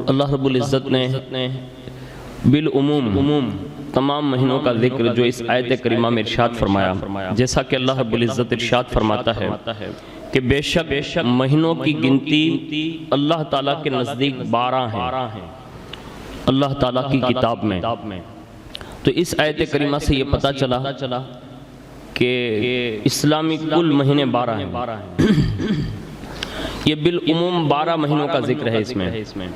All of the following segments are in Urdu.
اللہ رب العزت نے بالعموم تمام مہینوں کا ذکر جو اس آیت کریمہ میں ارشاد فرمایا، جیسا کہ اللہ رب العزت ارشاد فرماتا ہے کہ بے شک مہینوں کی گنتی اللہ تعالیٰ کے نزدیک 12 ہیں اللہ تعالیٰ کی کتاب میں۔ تو اس آیت کریمہ سے یہ پتہ چلا کہ اسلامی کل مہینے 12 ہیں۔ یہ بالعموم 12 مہینوں کا ذکر ہے اس میں۔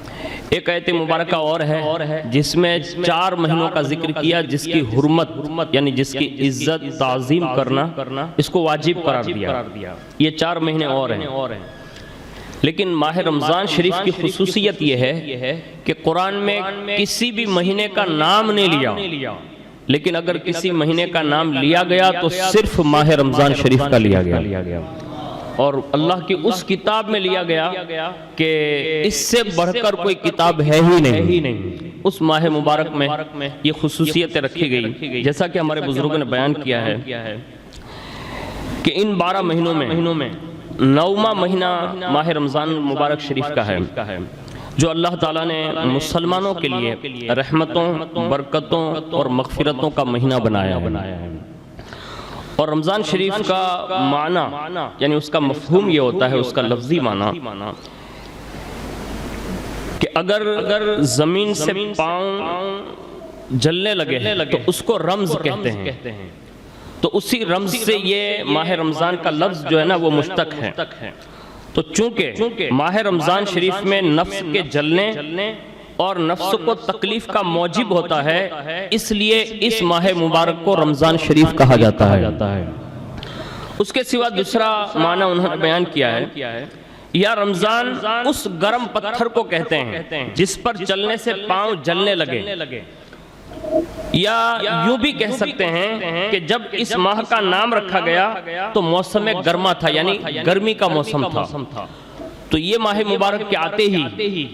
ایک آیت مبارکہ اور ہے جس میں 4 مہینوں کا ذکر کیا، جس کی حرمت یعنی جس کی عزت تعظیم کرنا اس کو واجب قرار دیا۔ یہ 4 مہینے اور ہیں۔ لیکن ماہ رمضان شریف کی خصوصیت یہ ہے کہ قرآن میں کسی بھی مہینے کا نام نہیں لیا، لیکن اگر کسی مہینے کا نام لیا گیا تو صرف ماہ رمضان شریف کا لیا گیا، اور اللہ کی اس کتاب میں لیا گیا کہ اس سے بڑھ کر کوئی کتاب ہے ہی نہیں۔ اس ماہ مبارک میں یہ خصوصیتیں رکھی گئی، جیسا کہ ہمارے بزرگوں نے بیان کیا ہے کہ ان 12 مہینوں میں 9واں مہینہ ماہ رمضان مبارک شریف کا ہے، جو اللہ تعالیٰ نے مسلمانوں کے لیے رحمتوں، برکتوں اور مغفرتوں کا مہینہ بنایا ہے۔ اور رمضان شریف کا معنی یعنی اس کا مفہوم یہ ہوتا ہے، اس کا لفظی معنی کہ اگر زمین سے پاؤں جلنے لگے تو اس کو رمز کہتے ہیں، تو اسی رمز سے یہ ماہ رمضان کا لفظ جو ہے نا وہ مشتق ہے۔ تو چونکہ ماہ رمضان شریف میں نفس کے جلنے اور نفس کو تکلیف کا موجب ہوتا ہے، اس لیے اس ماہ مبارک کو رمضان شریف کہا جاتا ہے۔ اس کے سوا دوسرا معنی انہوں نے بیان کیا ہے، یا رمضان اس گرم پتھر کو کہتے ہیں جس پر چلنے سے پاؤں جلنے لگے، یا یوں بھی کہہ سکتے ہیں کہ جب اس ماہ کا نام رکھا گیا تو موسم گرما تھا، یعنی گرمی کا موسم تھا۔ تو یہ ماہ مبارک کے آتے ہی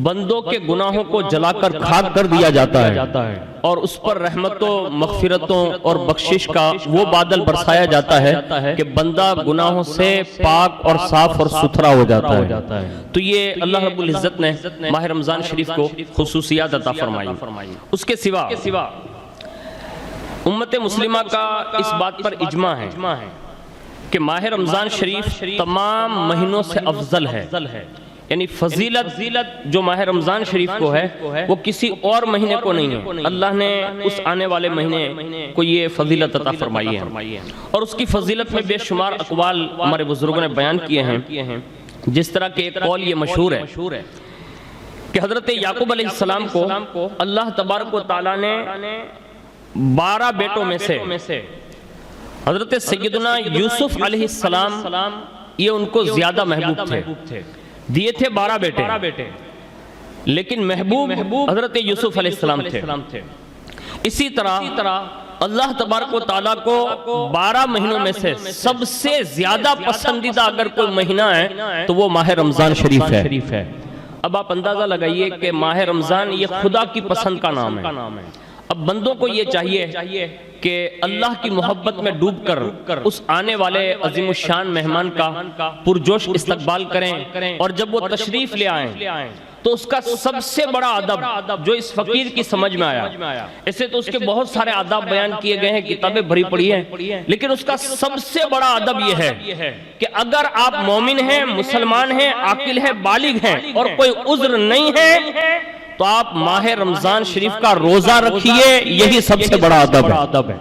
بندوں کے گناہوں کو جلا کر خاک کر دیا جاتا ہے، اور اس پر رحمتوں، مغفرتوں اور بخشش کا وہ بادل برسایا جاتا ہے کہ بندہ گناہوں سے پاک اور صاف اور ستھرا ہو جاتا ہے۔ تو یہ اللہ رب العزت نے ماہ رمضان شریف کو خصوصیات عطا فرمائی۔ اس کے سوا امت مسلمہ کا اس بات پر اجماع ہے کہ ماہ رمضان شریف تمام مہینوں سے افضل ہے، یعنی فضیلت جو ماہ رمضان شریف کو ہے وہ کسی اور مہینے کو نہیں ہے۔ اللہ نے اس آنے والے مہینے کو یہ فضیلت عطا فرمائی ہے، اور اس کی فضیلت میں بے شمار اقوال ہمارے بزرگوں نے بیان کیے ہیں۔ جس طرح کہ ایک قول یہ مشہور ہے کہ حضرت یعقوب علیہ السلام کو اللہ تبارک و تعالیٰ نے 12 بیٹوں میں سے حضرت سیدنا یوسف علیہ السلام یہ ان کو زیادہ محبوب تھے، دیے تھے 12 بیٹے، لیکن محبوب حضرت یوسف علیہ السلام تھے۔ اسی طرح اللہ تبارک و تعالیٰ کو 12 مہینوں میں سے سب سے زیادہ پسندیدہ اگر کوئی مہینہ ہے تو وہ ماہ رمضان شریف ہے۔ اب آپ اندازہ لگائیے کہ ماہ رمضان یہ خدا کی پسند کا نام ہے۔ اب بندوں کو یہ چاہیے کہ اللہ کی محبت میں ڈوب کر اس آنے والے عظیم الشان مہمان کا پرجوش استقبال کریں، اور جب وہ تشریف لے آئیں تو اس کا سب سے بڑا ادب جو اس فقیر کی سمجھ میں آیا، ایسے تو اس کے بہت سارے آداب بیان کیے گئے ہیں، کتابیں بھری پڑی ہیں، لیکن اس کا سب سے بڑا ادب یہ ہے کہ اگر آپ مومن ہیں، مسلمان ہیں، عاقل ہیں، بالغ ہیں اور کوئی عذر نہیں ہے تو آپ ماہ رمضان شریف کا روزہ رکھیے، یہی سب سے بڑا ادب ہے۔